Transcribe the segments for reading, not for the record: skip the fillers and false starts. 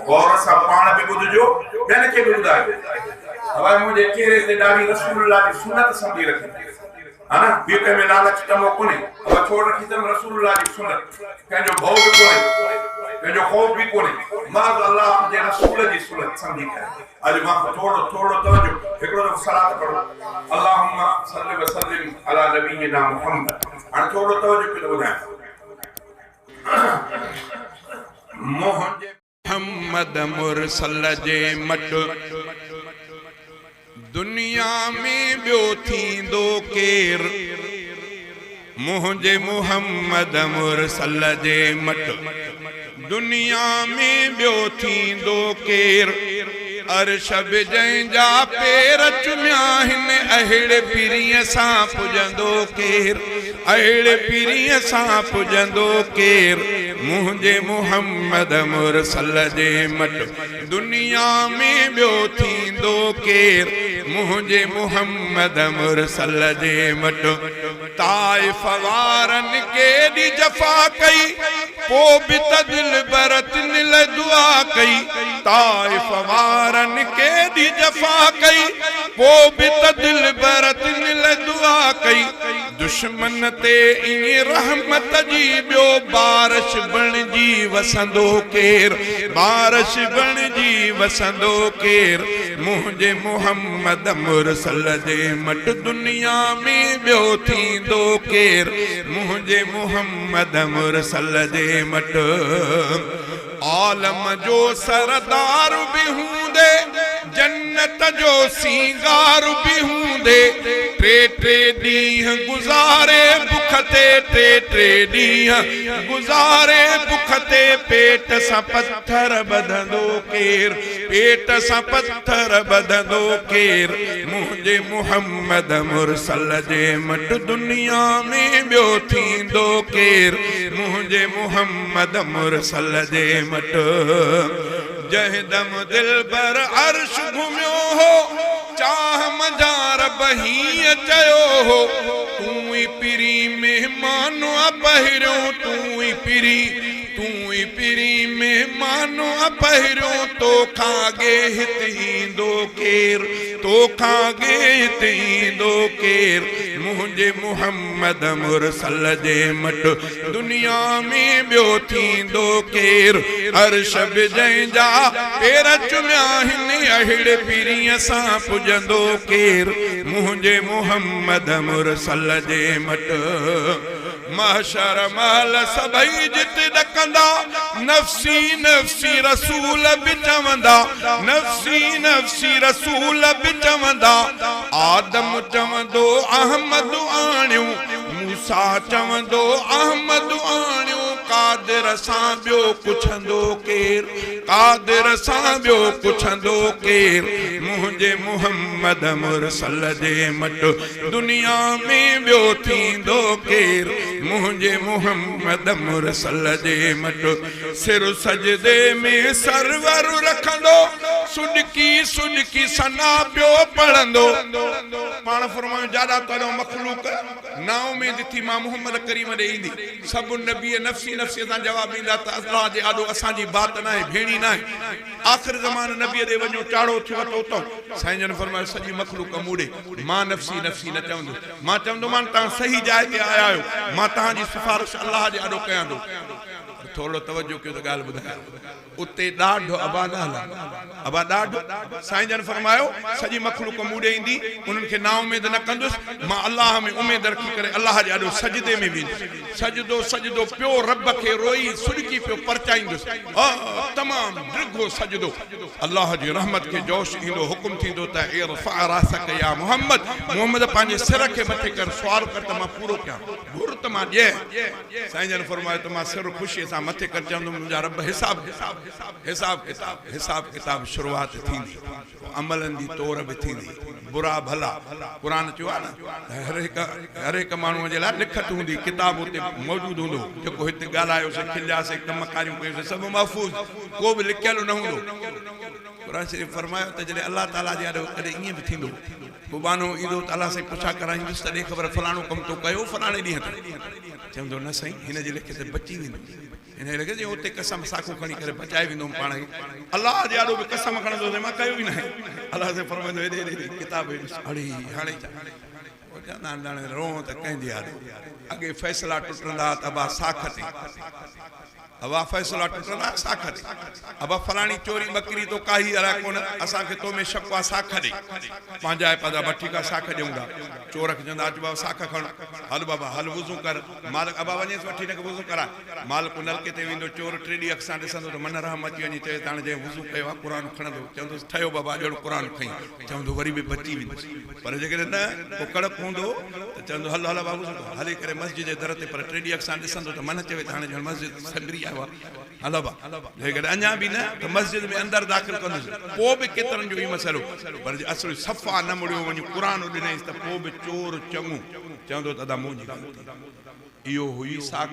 गौर सां पाण बि ॿुधजो ॿियनि खे बि ॿुधाइजो। हवाए मुंहिंजे चेहरे ते ॾाढी रसूलुल्लाह जी सुन्नत सम्झी रखी है ना, ॿिए कंहिं में लालच टमो कोन्हे। हवा छोड़ रखी अथमि रसूलुल्लाह जी सुन्नत, कंहिंजो भउ बि कोन्हे, कंहिंजो ख़ौफ़ बि कोन्हे, मां अल्लाह जे रसूल जी सुन्नत सम्झी करे अॼु मां थोरो थोरो तवजो हिकिड़ो दफ़ो सलात पढ़ो अल्लाहुम्मा सल्लि व सल्लिम अला नबीना मुहम्मद। हाणे थोरो तवजो पियो ॿुधायां। मोहम्मद मुरसल जे मट दुनिया में ॿियो थींदो केर, मुंहिंजे मोहम्मद मुरसल जे मट दुनिया में ॿियो थींदो केर। अर्श बि जंहिंजा पेर चुमिया आहिनि अहिड़े पीरीअ सां पुॼंदो केर, अहिड़े पीरीअ सां पुॼंदो केर। मुंहिंजे मोहम्मद मुरसल जे मट दुनिया में ॿियो थींदो केर, मुंहिंजे मोहम्मद मुरसल जे मट। ताइफ़ वारनि केॾी जफ़ा कई पोइ बि त दिल बरतन लाइ दुआ कई, ताइफ़ वारनि केॾी जफ़ा कई पोइ बि त दिल बरतन लाइ दुआ कई। दुश्मन ते ईअं रहमत जी ॿियो बारिश बणिजी वसंदो केर, बारिश बणिजी वसंदो केर। मुंहिंजे मोहम्मद मुरसल जे मट दुनिया में ॿियो थींदो केर, मुंहिंजे मोहम्मद मुरसल जे मट। आलम जो सरदार भी हूंदे, जन्नत जो सींगार भी हूंदे, टे टे ॾींहं गुज़ारे बुख ते, टे टे ॾींहं गुज़ारे बुख ते। पेट सां पत्थर ॿधंदो केर, पेट सां पत्थर ॿधंदो केर। मुंहिंजे मोहम्मद मुरसल जे मट दुनिया में ॿियो थींदो केर, मुंहिंजे मोहम्मद मुरसल जे मट। जंहिं दम दिल पर अर्श घुमियो हो, चाह मजार बहीअ चयो हो, तूं ई पिरी महिमान पहिरियों, तूं ई पिरी, तूं ई पिरी महिमान पहिरियों। तोखां अॻे हिते ईंदो केर, तोखां अॻे हिते ईंदो केर। मुंहिंजे मोहम्मद मुरसल जे मट दुनिया में ॿियो थींदो केर। अर्श बि जंहिंजा पेर चुमिया आहिनि अहिड़े पीरीअ सां पुॼंदो केर, मुंहिंजे मोहम्मद मुरसल जे मट। महशर महल सभई जित ॾकंदा, नफ़्सी नफ़्सी रसूल बि चवंदा, नफ़्सी नफ़्सी रसूल बि चवंदा। आदम चवंदो अहमद आणियो, मूसा चवंदो अहमद आणियो। कादिर सां ॿियो पुछंदो केर, कादिर सां ॿियो पुछंदो केर। मुंहिंजे मोहम्मद मुरसल जे मट दुनिया में ॿियो थींदो केर, मुंहिंजे मोहम्मद मुरसल जे मट। सिर सजदे में सरवर रखंदो, सुडकी सुडकी सना ॿियो पढ़ंदो। पाण फरमायो जादा तरो मखलूक ना उम्मीद थी मां मोहम्मद करीम ॾे ईंदी। सभु नबी नफ़्सी नफ़्सी सां जवाब ॾींदा त अल्लाह जे आॾो असांजी बात न आहे, भेणी न आहे। आख़िर ज़माने नबीअ ॾे वञो, चाड़ो थियो त उतां साईं जन फरमायो सॼी मखलूक मूड़े, मां नफ़्सी नफ़्सी न चवंदो, मां चवंदोमान तव्हां सही जाइ ते आया आहियो, मां तव्हांजी सिफारिश अल्लाह जे आॾो कयां थो। थोरो तवजो कयो त ॻाल्हि ॿुधायां। उते ॾाढो अबा न हला, अबा ॾाढो। साईं जन फरमायो सॼी मखलूक मूड़े ईंदी, उन्हनि खे ना उमेद न कंदुसि। मां अल्लाह में उमेद रखी करे अल्लाह जे आॾो सजदे में वेंदुसि। सजदो सजदो पियो रब खे रोई सुडकी पियो परचाईंदुसि। तमामु डिघो सजदो, अल्लाह जी रहमत खे जोश ईंदो। हुकुम थींदो त इरफ़ा रासक या मोहम्मद, मोहम्मद पंहिंजे सिर खे मथे कर, सुवाल कर त मां पूरो कयां, घुर त मां ॾिए। साईं जन फरमायो त मां सिर ख़ुशीअ सां मथे कर चवंदुमि मुंहिंजा रब हिसाब हिसाब हिसाब किताब हिसाब किताब शुरूआत थींदी, अमलनि जी तौर बि थींदी, बुरा भला। क़ुरान चयो आहे न हर हिकु माण्हूअ जे लाइ लिखत हूंदी, किताब उते मौजूदु हूंदो। जेको हिते ॻाल्हायोसीं, खिलियासीं, कम कारियूं कयोसीं, सभु महफ़ूज़, को बि लिखियलु न हूंदो। क़ुरान शरीफ़ फरमायो त जॾहिं अल्लाह ताला जे आॾो कॾहिं ईअं बि थींदो, को बानो ईंदो त अल्लाह सां पुछा कराईंदुसि, तॾहिं ख़बर फलाणो कमु तो कयो फलाणे ॾींहं ते। चवंदो न साईं हिन जे लेखे त बची वेंदो हिन लेखे जे उते कसम साखो खणी करे बचाए वेंदुमि पाण खे अलाह जे आॾो बि कसम खणंदो मां कयो ई न आहे अलाह से फरमाईंदो हेॾे किताब अड़े हाणे चवंदा रो त कंहिंजे आॾो अॻे फ़ैसिला टुटंदा त अबा साख ते अबा फ़ैसिला टुटंदा साख ते अबा फलाणी चोरी बकरी तो काई अला कोन असांखे तो में शक आहे साख ॾे पंहिंजा पंहिंजा बा ठीकु आहे साख ॾियूं था चोर खे चवंदा अच बाबा साख खण हल बाबा हल वुज़ू कर मालिक अबा वञेसि वठी हिनखे वुज़ू करा मालिक नलके ते वेंदो चोर 3 ॾींहं अखि सां ॾिसंदो त मन रहम अची वञे चए हाणे जंहिं वुज़ू कयो आहे क़ुर खणंदो चवंदुसि ठहियो बाबा ॼण क़ुर खई चवंदो वरी बि बची वेंदुसि पर जेकॾहिं न पोइ कड़क हूंदो त चवंदो हल हल बाबू हली करे मस्जिद जे दर ते पर 3 ॾींहं अखि सां ॾिसंदो त मन चवे त हाणे ॼण मस्जिद संगरी आयो आहे हल बा जेकॾहिं अञा बि न त मस्जिद में अंदरि दाख़िल कंदुसि पोइ बि केतिरनि जो ई मसइलो पर जे असुल सफ़ा न मुड़ियो वञी क़ुर ॾिनईसि त पोइ बि चोर चङो चवंदो त अदा मुंहिंजी ॻाल्हि इहो हुई साख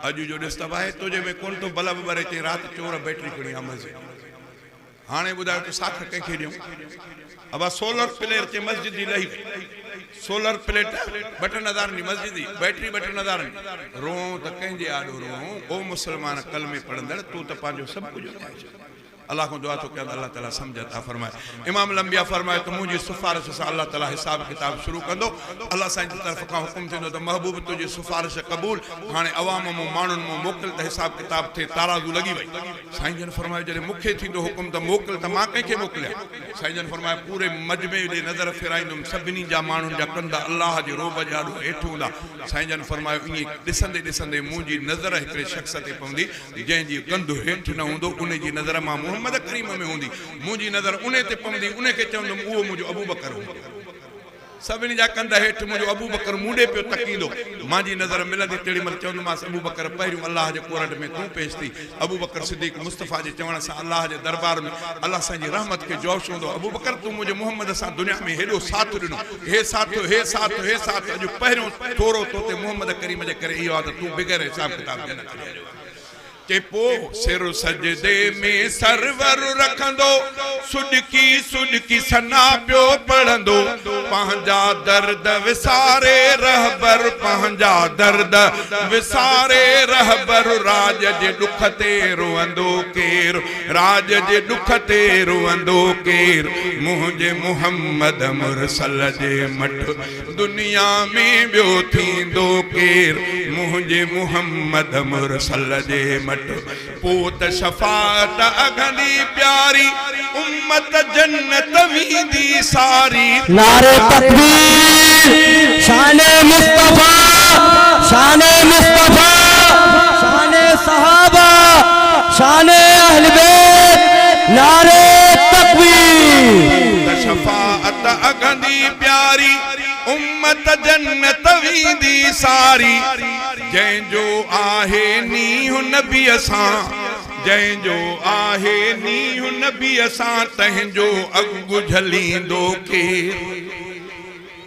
अॼु जो ॾिस त भाई तुंहिंजे में कोन थो बल्ब ॿरे चई राति चोर बैटरी खणी आहे मस्जिद हाणे ॿुधायो त साख कंहिंखे ॾियूं अबा सोलर प्लेट ते मस्जिद जी लही सोलर प्लेट बटन नज़ारनि जी मस्जिद जी बैटरी बटन नज़ारनि रो त कंहिंजे आॾो रो ओ मुसलमान कलमे पढ़ंदड़ तूं त पंहिंजो सभु कुझु अल्लाह को दुआ तो क्या अल्लाह ताला समझता फरमाए इमाम लंबिया फरमाए तो मुझे सिफारिश से अल्लाह ताला हिसाब किताब शुरू कंदो अल्लाह साईं जी तरफ का हुक्म थींदो त महबूब तुझी सिफारिश कबूल हाणे अवाम मो माण्हुनि मो मोकिल त हिसाब किताब थे ताराज़ू लगी वई साईं जन फरमाए जॾहिं मूंखे थींदो हुक्म त मोकिल त मां कंहिंखे मोकिलिया साईं जन फरमाए पूरे मजमे ॾे नज़र फेराईंदुमि सभिनी जा माण्हुनि जा कंदा अल्लाह जे रोब जा ॾाढो हेठि हूंदा साईं जन फरमाए ईअं ॾिसंदे ॾिसंदे मुंहिंजी नज़र हिकिड़े शख़्स ते पवंदी जंहिंजी कंधु हेठि न हूंदो उन जी नज़र मां मोहम्मद करीम में हूंदी मुंहिंजी नज़र उन ते पवंदी उन खे चवंदुमि उहो मुंहिंजो अबू बकर हूंदो सभिनी जा कंध हेठि मुंहिंजो अबू बकर मूंडे पियो तकींदो मुंहिंजी नज़र मिलंदी तेॾी महिल चवंदोमांसि अबू बकर पहिरियों अलाह जे कोरट में तूं पेश थी अबू बकर सिद्दीक़ मुस्तफ़ा जे चवण सां अलाह जे दरबार में अलाह साईं जी रहमत खे जोश हूंदो अबू बकर तूं मुंहिंजे मोहम्मद सां दुनिया में हेॾो साथ ॾिनो हे साथ हे साथ हे साथ अॼु पहिरियों थोरो तो ते मोहम्मद करीम जे करे इहो आहे त तूं बिग़ैर हिसाब किताब के न करे के पो सिर सजदे में सरवर रखंदो सुडकी सुडकी सना पियो पढ़ंदो पंहिंजा दर्द विसारे रहबर पंहिंजा दर्द विसारे रहबर राज जे दुख ते रोअंदो केर राज जे दुख ते रोअंदो केर मुंहिंजे मोहम्मद मुरसल जे मठ दुनिया में ॿियो थींदो केर मुंहिंजे मोहम्मद मुरसल जे पोत शफात अगनी प्यारी उम्मत जन्नत वींदी सारी नारे तकबीर शाने मुस्तफा शाने मुस्तफा शाने सहाबा शाने अहले बैत नारे तकबीर शफात अगनी प्यारी उम्मत जन्नत वींदी सारी जंहिंजो आहे नीह नबी सां जंहिंजो आहे नीह नबी सां तंहिंजो अॻु झलींदो केर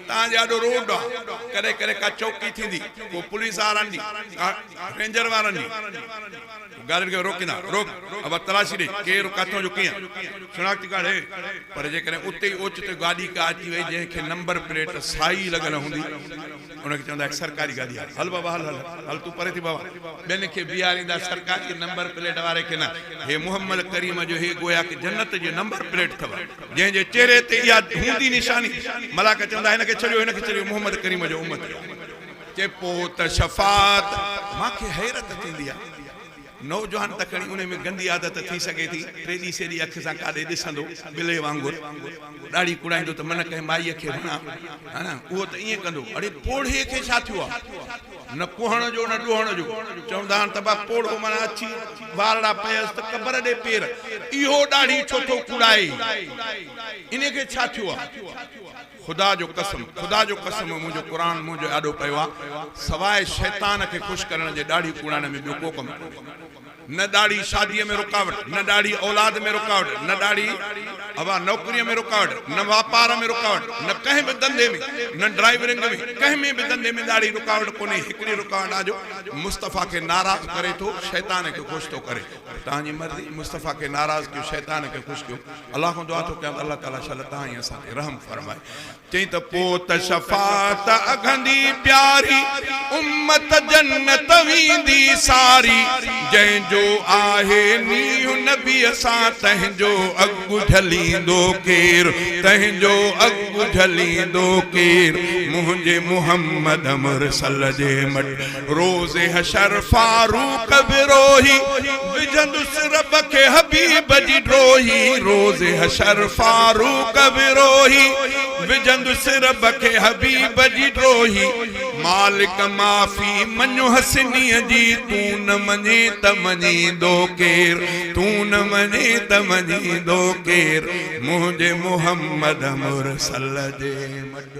तव्हांजे ॾाढो रोड आहे कॾहिं कॾहिं का चौकी थींदी को पुलिस वारनि जी रेंजर वारनि जी गाॾियुनि खे रोकींदा रोक अब तलाशी ॾे केरु किथां जो कीअं शिनाख्ती कार्ड हे पर जेकॾहिं उते ई ओचितो गाॾी का अची वई जंहिंखे नंबर प्लेट साई लॻल हूंदी उनखे चवंदा सरकारी गाॾी आहे हल बाबा हल हल हल तूं परे थी बाबा ॿियनि खे बीहारींदा सरकारी नंबर प्लेट वारे खे न हे मोहम्मद करीम जो हे गोया की जन्नत जो नंबर प्लेट अथव जंहिंजे चेहरे ते इहा हूंदी निशानी मलाक चवंदा हिनखे छॾियो मोहम्मद करीम जो उम्मत चए पोइ त शफ़ात मूंखे हैरत थींदी आहे नौजवान त खणी उन में गंदी आदत थी सघे थी टेडी सेडी अख सां काॾे ॾिसंदो बिले वांगुरु ॾाढी कुड़ाईंदो त मन कंहिं माईअ खे वणा हा न उहो त ईअं कंदो अड़े पोड़े खे छा थियो आहे न कुहण जो न ॾुहण जो चवंदा आहिनि त बा पोड़ो माना अची वारड़ा पयसि त कबर ॾे पेर इहो ॾाढी छो थो कुड़ाए इन खे छा थियो आहे खुदा जो कसम मुंहिंजो क़ुर मुंहिंजो ॾाढो पियो आहे सवाइ शैतान खे ख़ुशि करण जे ॾाढी कुड़ाइण में ॿियो को कमु न दाढ़ी शादी में रुकावट, न दाढ़ी औलाद में रुकावट, न दाढ़ी अब नौकरी में रुकावट, न व्यापार में रुकावट, न कहीं भी धंधे में, न ड्राइवरिंग में, कहीं में भी धंधे में दाढ़ी रुकावट कोन्हे। हिकड़ी रुकावट आज मुस्तफ़ा के नाराज़ करे तो शैतान के खुश तो करे। तव्हांजी मर्ज़ी मुस्तफ़ा के नाराज़ कयो, शैतान के खुश कयो। अल्लाह को दुआ तो कयां अल्लाह ताला शल तां ही असां रहम फरमाए। चई त पोत शफात अघंदी प्यारी उम्मत जन्नत वेंदी सारी। जंहिंजो आहे नीह नबी असां तंहिंजो अॻु झलींदो केर, तंहिंजो अॻु झलींदो केर। मुंहिंजे मुहम्मद मुरसल जे मट रोज़े हशर फारूक बिरोही विझंदुसि रब खे हबीब जी ड्रोही। रोज़े हशर फारूक बिरोही विझंदुसि रब खे हबीब जी ड्रोही। मालिक माफ़ी मञो हसनीअ जी, तू न मञे त मञींदो केर, तू न मञे त मञींदो केर। मुंहिंजे मुहम्मद मुरसल जे मट